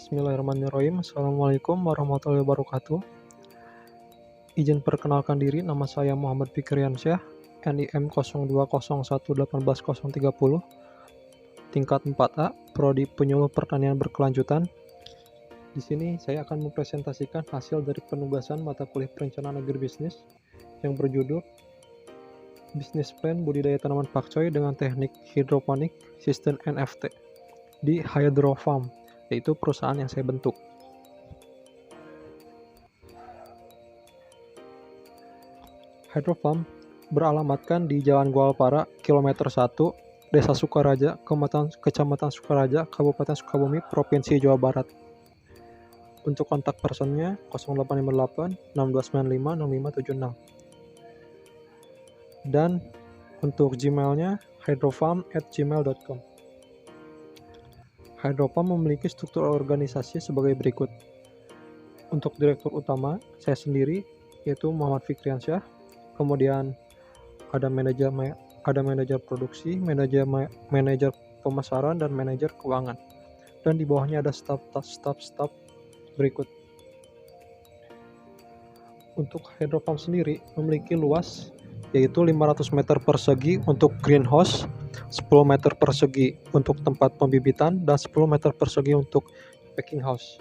Bismillahirrahmanirrahim. Assalamualaikum warahmatullahi wabarakatuh. Izin perkenalkan diri, nama saya Muhammad Fikriansyah, NIM 0201181030, tingkat 4A, Prodi Penyuluh Pertanian Berkelanjutan. Di sini saya akan mempresentasikan hasil dari penugasan mata kuliah perencanaan agribisnis yang berjudul Business Plan Budidaya Tanaman Pakcoy dengan Teknik Hidroponik Sistem NFT di Hydro Farm, yaitu perusahaan yang saya bentuk. Hydro Farm beralamatkan di Jalan Goalpara, kilometer 1, Desa Sukaraja, Kecamatan Sukaraja, Kabupaten Sukabumi, Provinsi Jawa Barat. Untuk kontak personnya 0858 6295 0576. Dan untuk Gmailnya hydrofarm@gmail.com. Hydro Farm memiliki struktur organisasi sebagai berikut. Untuk direktur utama, saya sendiri, yaitu Muhammad Fikriansyah. Kemudian ada manajer produksi, manajer pemasaran, dan manajer keuangan. Dan di bawahnya ada staf berikut. Untuk Hydro Farm sendiri memiliki luas yaitu 500 meter persegi untuk greenhouse, 10 meter persegi untuk tempat pembibitan, dan 10 meter persegi untuk packing house.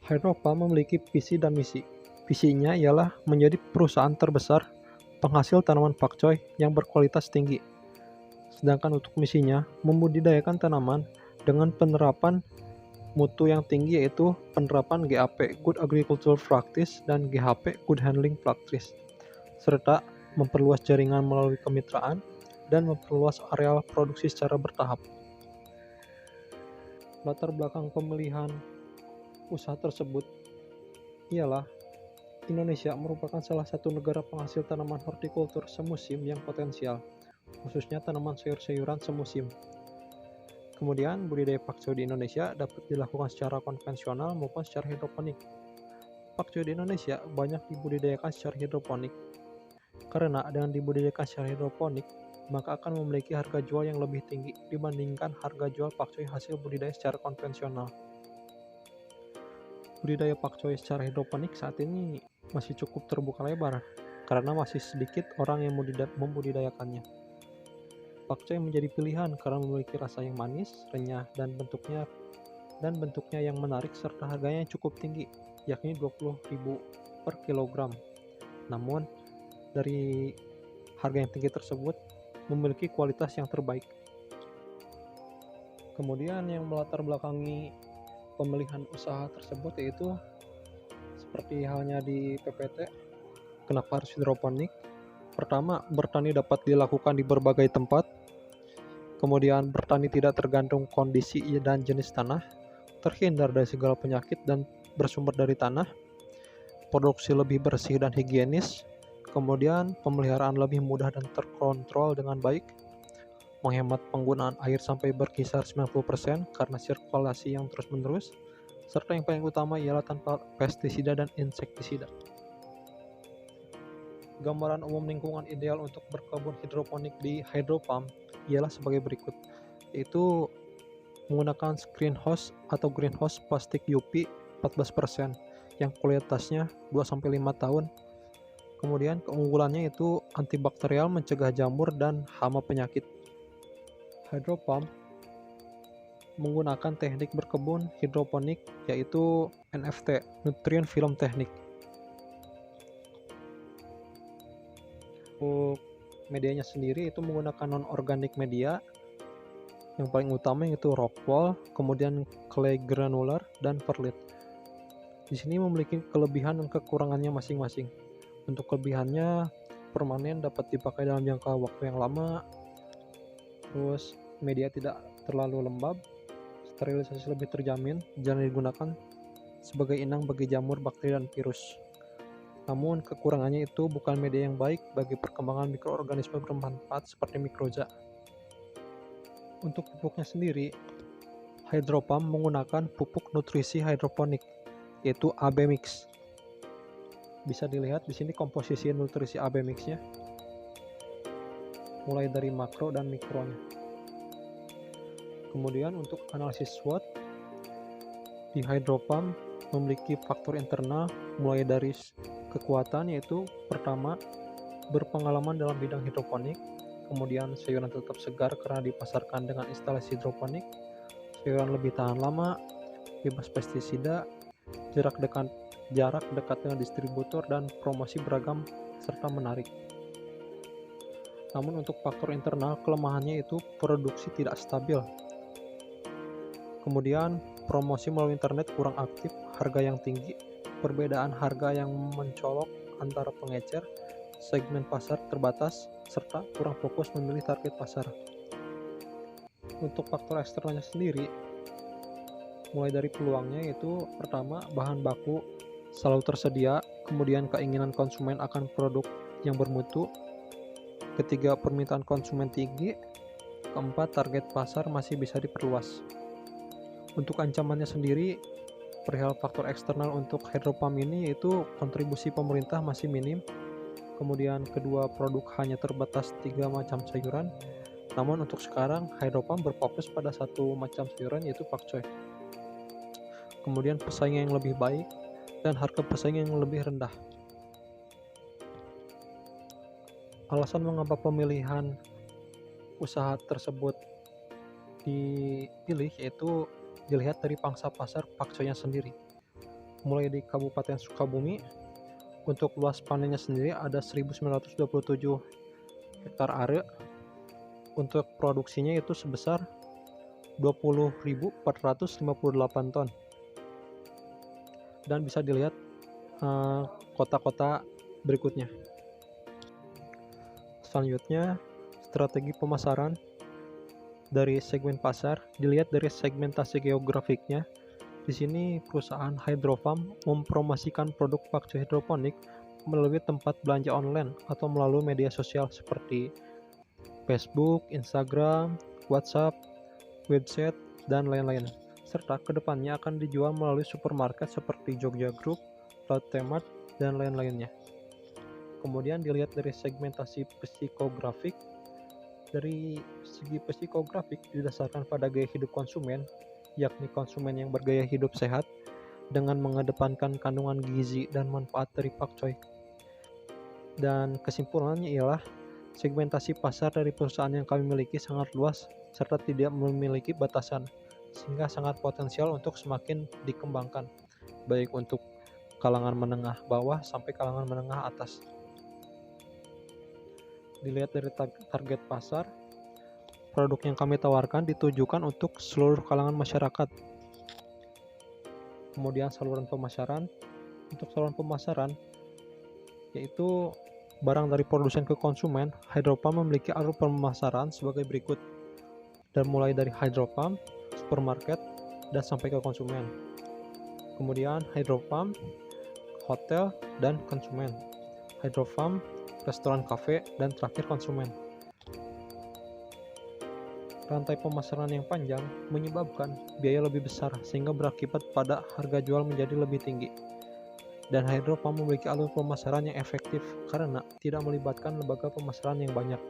Hydro Farm memiliki visi dan misi. Visinya ialah menjadi perusahaan terbesar penghasil tanaman pakcoy yang berkualitas tinggi. Sedangkan untuk misinya, membudidayakan tanaman dengan penerapan mutu yang tinggi, yaitu penerapan GAP Good Agricultural Practice dan GHP Good Handling Practice, serta memperluas jaringan melalui kemitraan dan memperluas areal produksi secara bertahap. Latar belakang pemilihan usaha tersebut ialah Indonesia merupakan salah satu negara penghasil tanaman hortikultur semusim yang potensial, khususnya tanaman sayur-sayuran semusim. Kemudian, budidaya pakcoy di Indonesia dapat dilakukan secara konvensional maupun secara hidroponik. Pakcoy di Indonesia banyak dibudidayakan secara hidroponik. Karena dengan dibudidayakan secara hidroponik, maka akan memiliki harga jual yang lebih tinggi dibandingkan harga jual pakcoy hasil budidaya secara konvensional. Budidaya pakcoy secara hidroponik saat ini masih cukup terbuka lebar, karena masih sedikit orang yang membudidayakannya. Pakcoy menjadi pilihan karena memiliki rasa yang manis, renyah, dan bentuknya yang menarik serta harganya yang cukup tinggi, yakni 20.000 per kilogram. Namun, dari harga yang tinggi tersebut memiliki kualitas yang terbaik. Kemudian yang melatar belakangi pemilihan usaha tersebut yaitu seperti halnya di PPT, kenapa harus hidroponik? Pertama, bertani dapat dilakukan di berbagai tempat. Kemudian bertani tidak tergantung kondisi dan jenis tanah, terhindar dari segala penyakit dan bersumber dari tanah, produksi lebih bersih dan higienis, kemudian pemeliharaan lebih mudah dan terkontrol dengan baik, menghemat penggunaan air sampai berkisar 90% karena sirkulasi yang terus-menerus, serta yang paling utama ialah tanpa pestisida dan insektisida. Gambaran umum lingkungan ideal untuk berkebun hidroponik di Hydro Farm ialah sebagai berikut, yaitu menggunakan greenhouse atau greenhouse plastik UV 14% yang kualitasnya 2-5 tahun. Kemudian keunggulannya itu antibakterial, mencegah jamur dan hama penyakit. Hydro Farm menggunakan teknik berkebun hidroponik yaitu NFT, Nutrient Film Technique. Untuk medianya sendiri itu menggunakan non-organic media. Yang paling utama yaitu rock wool, kemudian clay granular, dan perlit. Di sini memiliki kelebihan dan kekurangannya masing-masing. Untuk kelebihannya, permanen, dapat dipakai dalam jangka waktu yang lama. Terus media tidak terlalu lembab, sterilisasi lebih terjamin, jarang digunakan sebagai inang bagi jamur, bakteri, dan virus. Namun kekurangannya itu bukan media yang baik bagi perkembangan mikroorganisme bermanfaat seperti mikroza. Untuk pupuknya sendiri, Hydro Farm menggunakan pupuk nutrisi hidroponik, yaitu AB Mix. Bisa dilihat di sini komposisi nutrisi AB Mix-nya, mulai dari makro dan mikronya. Kemudian untuk analisis SWOT, di hydropump memiliki faktor internal mulai dari kekuatan, yaitu pertama, berpengalaman dalam bidang hidroponik, kemudian sayuran tetap segar karena dipasarkan dengan instalasi hidroponik, sayuran lebih tahan lama, bebas pestisida, jarak dekat dengan distributor, dan promosi beragam serta menarik. Namun untuk faktor internal, kelemahannya itu produksi tidak stabil. Kemudian promosi melalui internet kurang aktif, harga yang tinggi, perbedaan harga yang mencolok antara pengecer, segmen pasar terbatas, serta kurang fokus memilih target pasar. Untuk faktor eksternalnya sendiri, mulai dari peluangnya yaitu pertama, bahan baku selalu tersedia, kemudian keinginan konsumen akan produk yang bermutu, ketiga, permintaan konsumen tinggi, keempat, target pasar masih bisa diperluas. Untuk ancamannya sendiri, perihal faktor eksternal untuk hydropump ini yaitu kontribusi pemerintah masih minim, kemudian kedua, produk hanya terbatas 3 macam sayuran. Namun untuk sekarang hydropump berfokus pada satu macam sayuran yaitu pakcoy. Kemudian pesaing yang lebih baik dan harga pesaing yang lebih rendah. Alasan mengapa pemilihan usaha tersebut dipilih yaitu dilihat dari pangsa pasar pakcoynya sendiri. Mulai di Kabupaten Sukabumi, untuk luas panennya sendiri ada 1927 hektar are, untuk produksinya itu sebesar 20.458 ton. Dan bisa dilihat kota-kota berikutnya. Selanjutnya, strategi pemasaran dari segmen pasar dilihat dari segmentasi geografiknya. Di sini perusahaan hydropump mempromosikan produk pakcoy hidroponik melalui tempat belanja online atau melalui media sosial seperti Facebook, Instagram, WhatsApp, website, dan lain-lain. Serta kedepannya akan dijual melalui supermarket seperti Jogja Group, Lotte Mart, dan lain-lainnya. Kemudian dilihat dari segmentasi psikografik. Dari segi psikografik didasarkan pada gaya hidup konsumen, yakni konsumen yang bergaya hidup sehat dengan mengedepankan kandungan gizi dan manfaat dari pakcoy. Dan kesimpulannya ialah segmentasi pasar dari perusahaan yang kami miliki sangat luas serta tidak memiliki batasan, sehingga sangat potensial untuk semakin dikembangkan, baik untuk kalangan menengah bawah sampai kalangan menengah atas. Dilihat dari target pasar, produk yang kami tawarkan ditujukan untuk seluruh kalangan masyarakat. Kemudian saluran pemasaran, untuk saluran pemasaran yaitu barang dari produsen ke konsumen, hydropump memiliki alur pemasaran sebagai berikut, dan mulai dari hydropump, supermarket, dan sampai ke konsumen. Kemudian hydropump, hotel, dan konsumen. Hydropump, restoran, kafe, dan terakhir konsumen. Rantai pemasaran yang panjang menyebabkan biaya lebih besar sehingga berakibat pada harga jual menjadi lebih tinggi. Dan hydropump memiliki alur pemasaran yang efektif karena tidak melibatkan lembaga pemasaran yang banyak.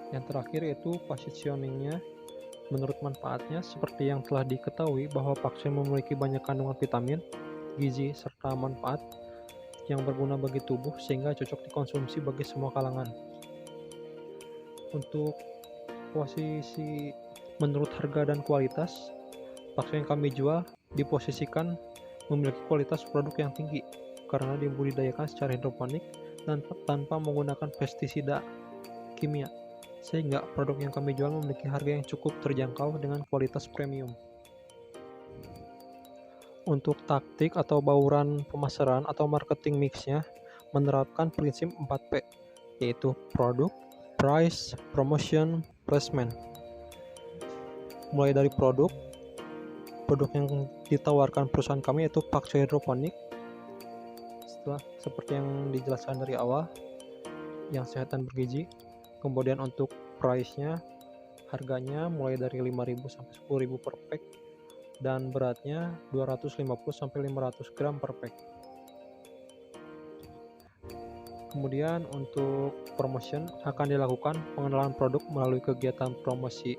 Yang terakhir yaitu positioningnya. Menurut manfaatnya, seperti yang telah diketahui bahwa pakcoy memiliki banyak kandungan vitamin, gizi, serta manfaat yang berguna bagi tubuh sehingga cocok dikonsumsi bagi semua kalangan. Untuk posisi menurut harga dan kualitas, pakcoy yang kami jual diposisikan memiliki kualitas produk yang tinggi karena dibudidayakan secara hidroponik dan tanpa menggunakan pestisida kimia, sehingga produk yang kami jual memiliki harga yang cukup terjangkau dengan kualitas premium. Untuk taktik atau bauran pemasaran atau marketing mixnya menerapkan prinsip 4P, yaitu produk, price, promotion, placement. Mulai dari produk yang ditawarkan perusahaan kami yaitu pakcoy hidroponik, setelah seperti yang dijelaskan dari awal, yang sehat dan bergizi. Kemudian untuk price-nya, harganya mulai dari 5.000 sampai 10.000 per pack, dan beratnya 250 sampai 500 gram per pack. Kemudian untuk promotion akan dilakukan pengenalan produk melalui kegiatan promosi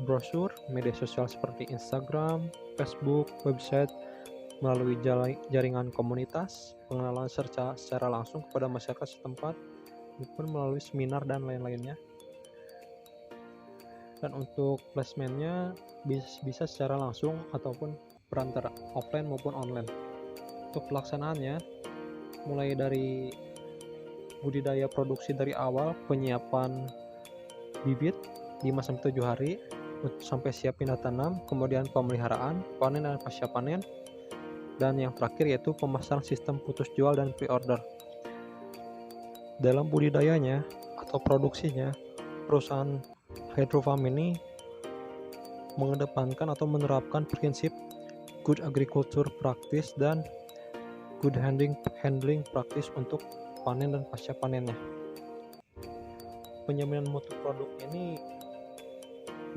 brosur, media sosial seperti Instagram, Facebook, website, melalui jaringan komunitas, pengenalan secara langsung kepada masyarakat setempat, maupun melalui seminar dan lain-lainnya. Dan untuk placementnya bisa secara langsung ataupun perantara offline maupun online. Untuk pelaksanaannya, mulai dari budidaya produksi dari awal, penyiapan bibit 5-7 hari sampai siap pindah tanam, kemudian pemeliharaan, panen dan pasca panen, dan yang terakhir yaitu pemasaran sistem putus jual dan pre-order. Dalam budidayanya atau produksinya, perusahaan hydrofarm ini mengedepankan atau menerapkan prinsip good agriculture practice dan good handling practice untuk panen dan pasca panennya. Penjaminan mutu produk ini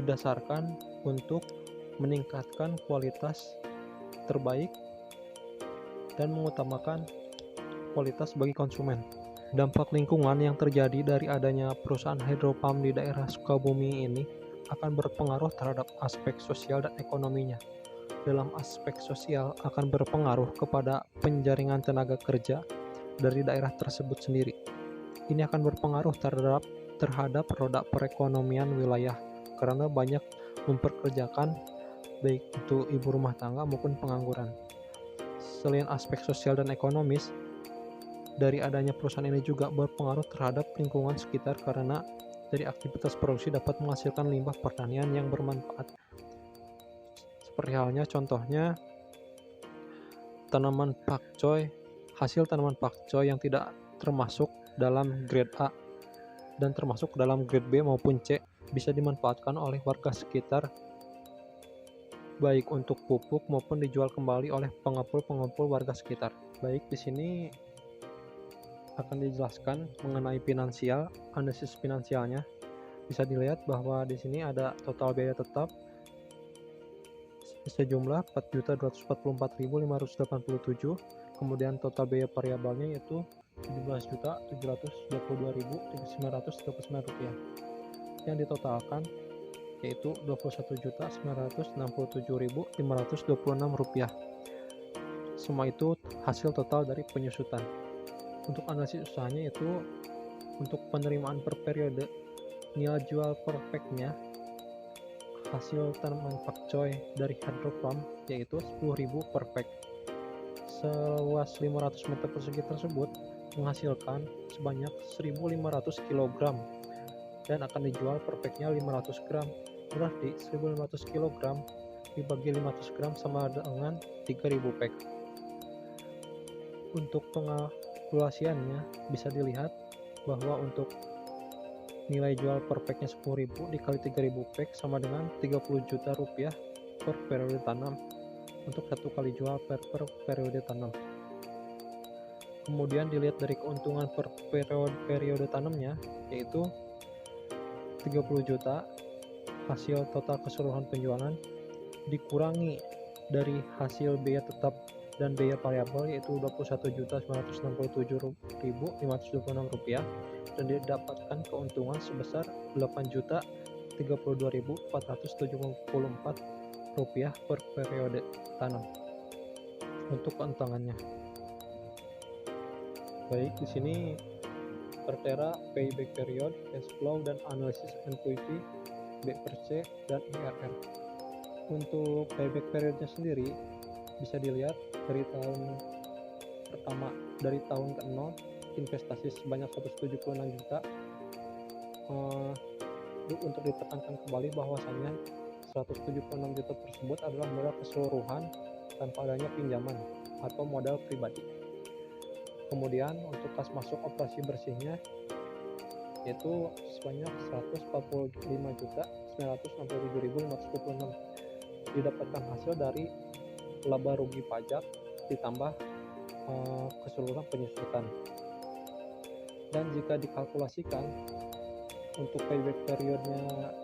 didasarkan untuk meningkatkan kualitas terbaik dan mengutamakan kualitas bagi konsumen. Dampak lingkungan yang terjadi dari adanya perusahaan hydrofarm di daerah Sukabumi ini akan berpengaruh terhadap aspek sosial dan ekonominya. Dalam aspek sosial akan berpengaruh kepada penjaringan tenaga kerja dari daerah tersebut sendiri. Ini akan berpengaruh terhadap roda perekonomian wilayah karena banyak memperkerjakan baik itu ibu rumah tangga maupun pengangguran. Selain aspek sosial dan ekonomis, dari adanya perusahaan ini juga berpengaruh terhadap lingkungan sekitar karena dari aktivitas produksi dapat menghasilkan limbah pertanian yang bermanfaat. Seperti halnya contohnya tanaman pakcoy, hasil tanaman pakcoy yang tidak termasuk dalam grade A dan termasuk dalam grade B maupun C bisa dimanfaatkan oleh warga sekitar baik untuk pupuk maupun dijual kembali oleh pengepul warga sekitar. Baik, di sini akan dijelaskan mengenai analisis finansialnya. Bisa dilihat bahwa di sini ada total biaya tetap sejumlah 4.244.587, kemudian total biaya variabelnya yaitu 17.722.939 rupiah. Yang ditotalkan yaitu 21.967.526 rupiah. Semua itu hasil total dari penyusutan. Untuk analisis usahanya yaitu untuk penerimaan per periode, nilai jual perfectnya hasil tanaman pakcoy dari hydrofarm yaitu 10.000 per pack. Seluas 500 meter persegi tersebut menghasilkan sebanyak 1.500 kg dan akan dijual per packnya 500 gram. Berarti 1.500 kg dibagi 500 gram sama dengan 3.000 pack. Untuk pengalkulasiannya bisa dilihat bahwa untuk nilai jual per packnya 10.000 dikali 3.000 pack sama dengan 30 juta rupiah per periode tanam untuk satu kali jual per periode tanam. Kemudian dilihat dari keuntungan per periode tanamnya yaitu 30 juta hasil total keseluruhan penjualan dikurangi dari hasil biaya tetap dan biaya variabel yaitu 21.967.526 rupiah dan didapatkan keuntungan sebesar 8.032.474 rupiah per periode tanam untuk keuntungannya. Baik, di sini tertera payback period, cash flow, dan analisis NPV, B per C, dan IRR. Untuk payback periodnya sendiri bisa dilihat dari tahun pertama, dari tahun ke-0 investasi sebanyak 176 juta. Untuk ditekankan kembali bahwasannya 176 juta tersebut adalah modal keseluruhan tanpa adanya pinjaman atau modal pribadi. Kemudian untuk kas masuk operasi bersihnya yaitu sebanyak 145.967.526 didapatkan hasil dari laba rugi pajak ditambah keseluruhan penyusutan. Dan jika dikalkulasikan untuk payback periodnya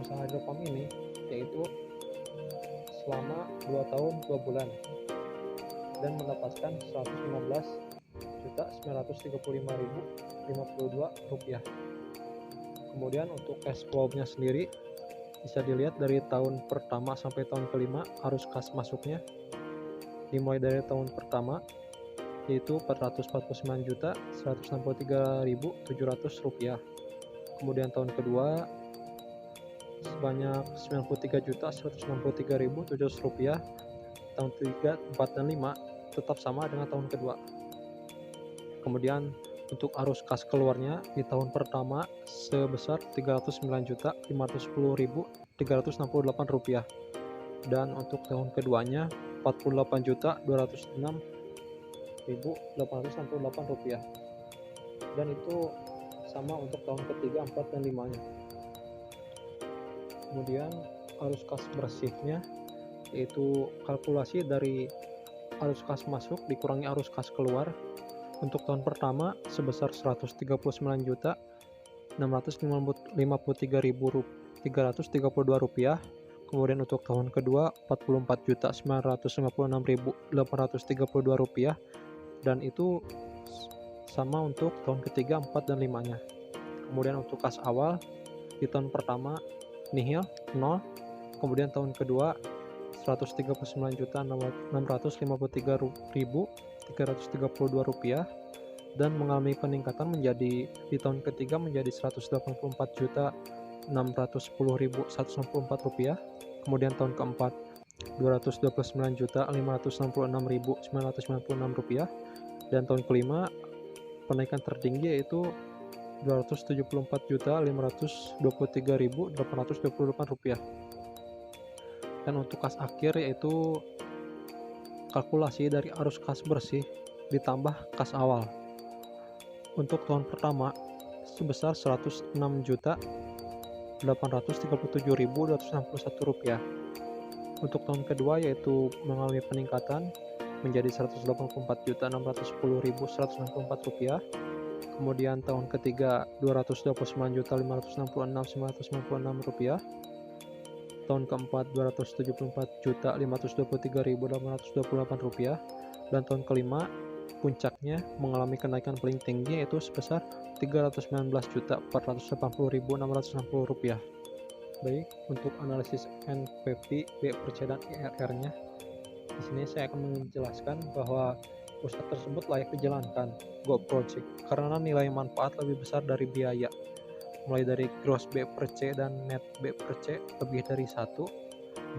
usaha hydrofarm ini yaitu selama 2 tahun 2 bulan dan mendapatkan 115.935.052 rupiah. Kemudian untuk cash flow-nya sendiri Bisa dilihat dari tahun pertama sampai tahun kelima arus kas masuknya, dimulai dari tahun pertama yaitu Rp449.163.700, kemudian tahun kedua sebanyak Rp93.163.700, tahun 3, 4, dan 5 tetap sama dengan tahun kedua. Kemudian untuk arus kas keluarnya di tahun pertama sebesar Rp39.510.368, dan untuk tahun keduanya Rp48.206.868, dan itu sama untuk tahun ketiga, 4, dan 5-nya. Kemudian arus kas bersihnya yaitu kalkulasi dari arus kas masuk dikurangi arus kas keluar. Untuk tahun pertama sebesar Rp139.653.332, kemudian untuk tahun kedua Rp44.956.832, dan itu sama untuk tahun ketiga, 4, dan 5-nya. Kemudian untuk kas awal di tahun pertama nihil, 0, kemudian tahun kedua Rp139.653.332, dan mengalami peningkatan menjadi di tahun ketiga menjadi Rp184.610.164, kemudian tahun keempat Rp212.566.996, dan tahun kelima penaikan tertinggi yaitu Rp274.523.828. Dan untuk kas akhir yaitu kalkulasi dari arus kas bersih ditambah kas awal. Untuk tahun pertama sebesar Rp106.837.261. Untuk tahun kedua yaitu mengalami peningkatan menjadi Rp184.610.164, kemudian tahun ketiga Rp229.566.996, tahun keempat Rp274.523.828, dan tahun kelima puncaknya mengalami kenaikan paling tinggi yaitu sebesar Rp319.480.660. Baik, untuk analisis NPV, BPRC, dan IRR-nya, di sini saya akan menjelaskan bahwa usaha tersebut layak dijalankan Go Project karena nilai manfaat lebih besar dari biaya, mulai dari gross BPRC dan net BPRC lebih dari 1,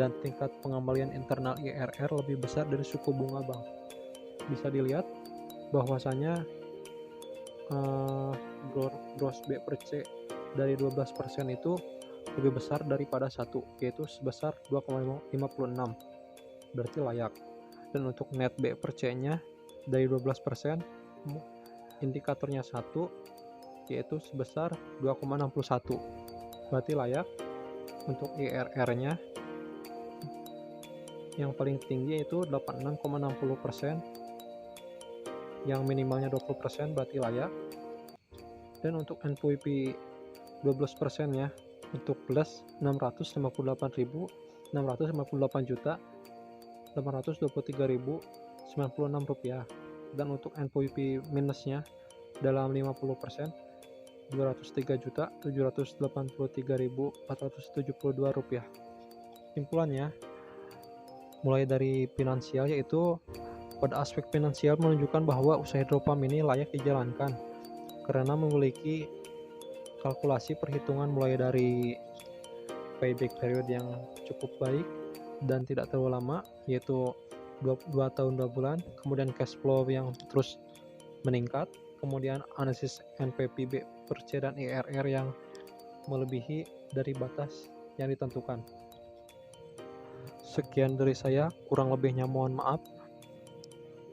dan tingkat pengembalian internal IRR lebih besar dari suku bunga bank. Bisa dilihat bahwasanya gross BPRC dari 12% itu lebih besar daripada 1, yaitu sebesar 2,56, berarti layak. Dan untuk net BPRC-nya dari 12%, indikatornya 1, yaitu sebesar 2,61, berarti layak. Untuk IRR-nya yang paling tinggi yaitu 86,60%, yang minimalnya 20%, berarti layak. Dan untuk NPV 12% ya, untuk plus Rp658.823.996, dan untuk NPV minusnya dalam 50% Rp203.783.472. Simpulannya, mulai dari finansial yaitu pada aspek finansial menunjukkan bahwa usaha hidropam ini layak dijalankan karena memiliki kalkulasi perhitungan mulai dari payback period yang cukup baik dan tidak terlalu lama, yaitu 2 tahun 2 bulan, kemudian cash flow yang terus meningkat, kemudian analisis NPV, BPRC, dan IRR yang melebihi dari batas yang ditentukan. Sekian dari saya, kurang lebihnya mohon maaf.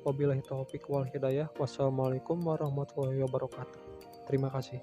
Wabillahi taufiq wal hidayah. Wassalamualaikum warahmatullahi wabarakatuh. Terima kasih.